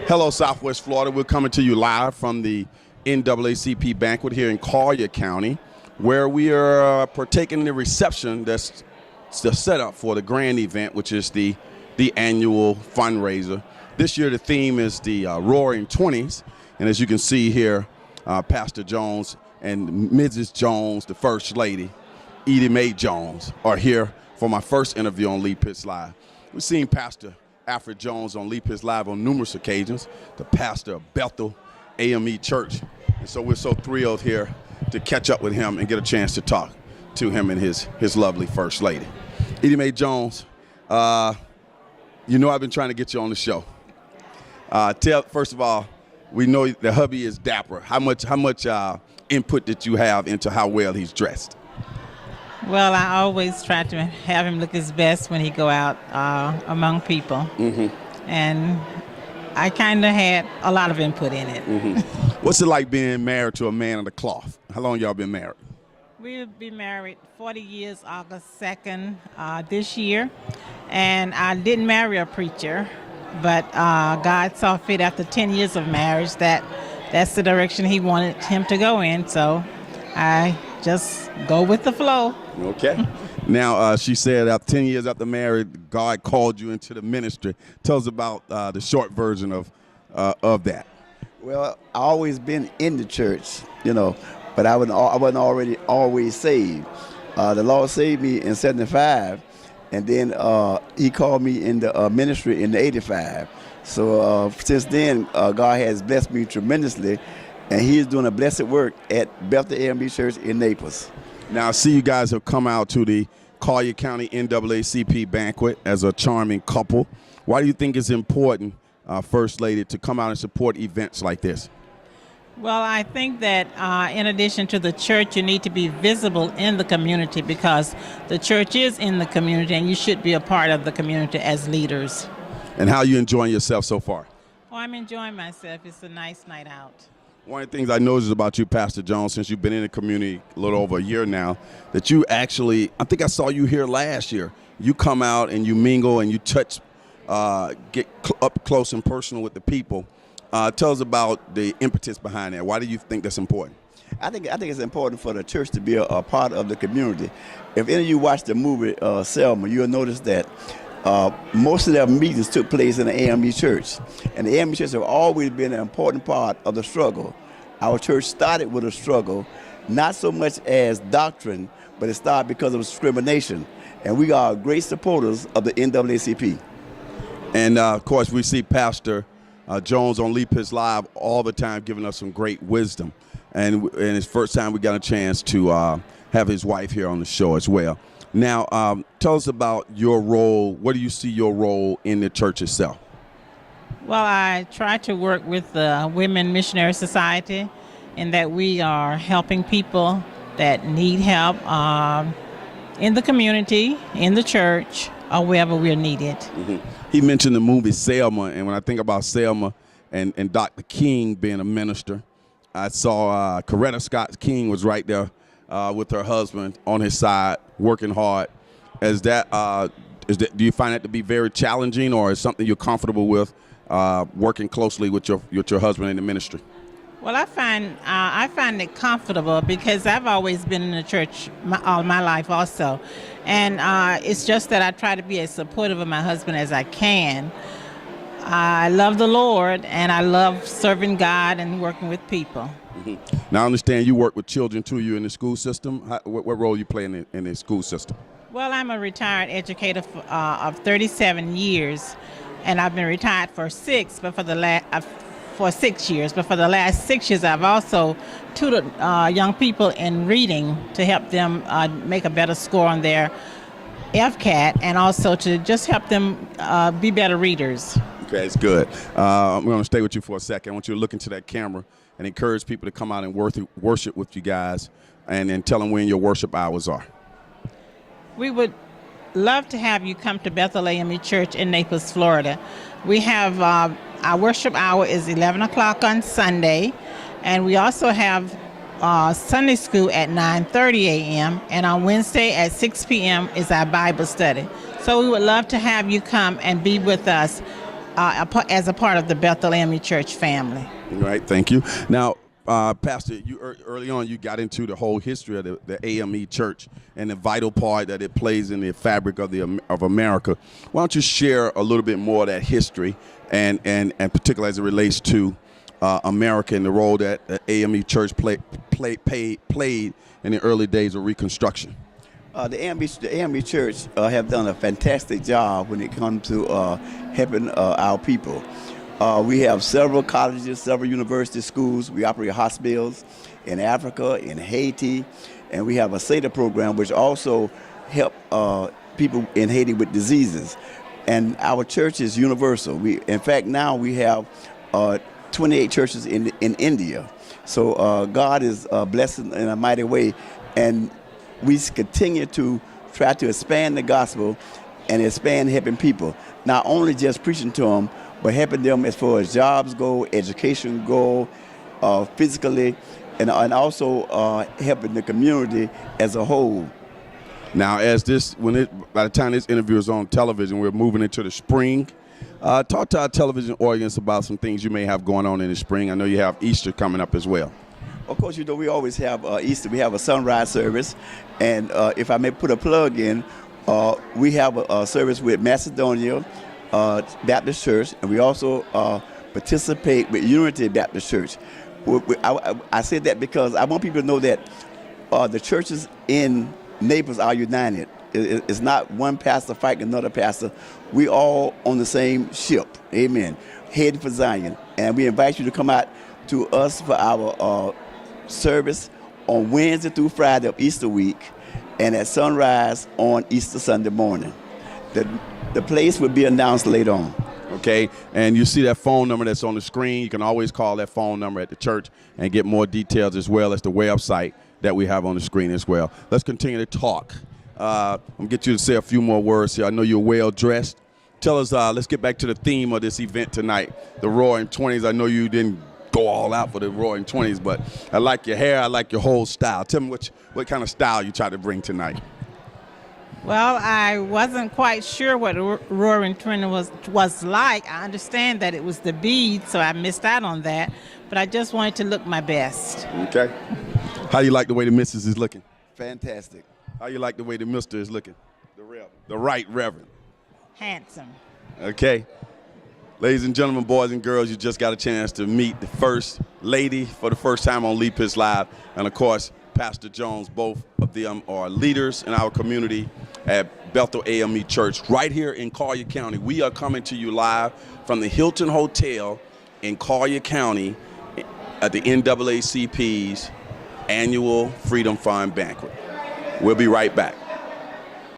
Hello, Southwest Florida. We're coming to you live from the NAACP banquet here in Collier County, where we are partaking in the reception that's the setup for the grand event, which is the annual fundraiser. This year, the theme is the Roaring 20s. And as you can see here, Pastor Jones and Mrs. Jones, the First Lady, Edie Mae Jones, are here for my first interview on Lead Pitts Live. We've seen Pastor Alfred Jones on Lead Pitts Live on numerous occasions, the pastor of BethelAME Church. And so we're so thrilled here to catch up with him and get a chance to talk to him and his lovely First Lady. Edie Mae Jones, you know I've been trying to get you on the show. First of all, we know the hubby is dapper. How much input did you have into how well he's dressed? Well, I always try to have him look his best when he go out among people. Mm-hmm. And I kind of had a lot of input in it. Mm-hmm. What's it like being married to a man of the cloth? How long y'all been married? We'll be married 40 years, August 2nd this year. And I didn't marry a preacher, but God saw fit after 10 years of marriage that's the direction he wanted him to go in. So I just go with the flow. Okay. Now, she said 10 years after marriage, God called you into the ministry. Tell us about the short version of that. Well, I always been in the church, but I wasn't already always saved. The Lord saved me in 75, and then he called me in the ministry in 85. So since then, God has blessed me tremendously, and he is doing a blessed work at BethelAME Church in Naples. Now, I see you guys have come out to the Collier County NAACP banquet as a charming couple. Why do you think it's important, First Lady, to come out and support events like this? Well, I think that in addition to the church, you need to be visible in the community because the church is in the community and you should be a part of the community as leaders. And how are you enjoying yourself so far? Oh, I'm enjoying myself. It's a nice night out. One of the things I noticed about you, Pastor Jones, since you've been in the community a little over a year now, that you actually, I think I saw you here last year. You come out and you mingle and you touch, get up close and personal with the people. Tell us about the impetus behind that. Why do you think that's important? I think it's important for the church to be a part of the community. If any of you watch the movie Selma, you'll notice that most of their meetings took place in the AME Church. And the AME Church have always been an important part of the struggle. Our church started with a struggle, not so much as doctrine, but it started because of discrimination. And we are great supporters of the NAACP. And, of course, we see Pastor Jones on Lead Pitts Live all the time giving us some great wisdom. And it's the first time we got a chance to have his wife here on the show as well. Now, tell us about your role. What do you see your role in the church itself? Well, I try to work with the Women Missionary Society in that we are helping people that need help in the community, in the church, or wherever we're needed. Mm-hmm. He mentioned the movie Selma, and when I think about Selma and Dr. King being a minister, I saw Coretta Scott King was right there with her husband on his side, working hard. Do you find that to be very challenging, or is something you're comfortable with, working closely with your husband in the ministry? Well, I find it comfortable because I've always been in the church all my life also. And it's just that I try to be as supportive of my husband as I can. I love the Lord, and I love serving God and working with people. Mm-hmm. Now, I understand you work with children, too. You're in the school system. What role you play in the school system? Well, I'm a retired educator of 37 years, and I've been retired for 6 years. But for the last 6 years, I've also tutored young people in reading to help them make a better score on their FCAT, and also to just help them be better readers. Okay, it's good. I'm going to stay with you for a second. I want you to look into that camera and encourage people to come out and worship with you guys, and tell them when your worship hours are. We would love to have you come to BethelAME Church in Naples, Florida. We have our worship hour is 11 o'clock on Sunday, and we also have Sunday school at 9:30 a.m. and on Wednesday at 6 p.m. is our Bible study. So we would love to have you come and be with us as a part of the BethelAME Church family. All right, thank you. Now, Pastor, you early on you got into the whole history of the AME Church and the vital part that it plays in the fabric of America. Why don't you share a little bit more of that history and particularly as it relates to America and the role that the AME Church played in the early days of Reconstruction? The AME Church have done a fantastic job when it comes to helping our people. We have several colleges, several university schools. We operate hospitals in Africa, in Haiti, and we have a SETA program which also help people in Haiti with diseases. And our church is universal. In fact, now we have 28 churches in India. So God is blessing in a mighty way, and we continue to try to expand the gospel and expand helping people, not only just preaching to them, but helping them as far as jobs go, education go, physically, and also helping the community as a whole. Now, by the time this interview is on television, we're moving into the spring. Talk to our television audience about some things you may have going on in the spring. I know you have Easter coming up as well. Of course, we always have Easter. We have a sunrise service, and if I may put a plug in, we have a service with Macedonia Baptist Church, and we also participate with Unity Baptist Church. I said that because I want people to know that the churches in Naples are united. It's not one pastor fighting another pastor. We all on the same ship, amen, heading for Zion. And we invite you to come out to us for our service on Wednesday through Friday of Easter week, and at sunrise on Easter Sunday morning. The place will be announced later on. Okay, and you see that phone number that's on the screen. You can always call that phone number at the church and get more details, as well as the website that we have on the screen as well. Let's continue to talk. I'm going to get you to say a few more words here. I know you're well dressed. Tell us, let's get back to the theme of this event tonight, the Roaring 20s. I know you didn't go all out for the Roaring 20s, but I like your hair, I like your whole style. Tell me what kind of style you try to bring tonight. Well, I wasn't quite sure what Roaring 20 was like. I understand that it was the bead, so I missed out on that, but I just wanted to look my best. Okay. How you like the way the missus is looking? Fantastic. How you like the way the mister is looking? The right reverend. Handsome. Okay. Ladies and gentlemen, boys and girls, you just got a chance to meet the first lady for the first time on Leap His Live, and of course, Pastor Jones. Both of them are leaders in our community at BethelAME Church right here in Collier County. We are coming to you live from the Hilton Hotel in Collier County at the NAACP's annual Freedom Fund Banquet. We'll be right back.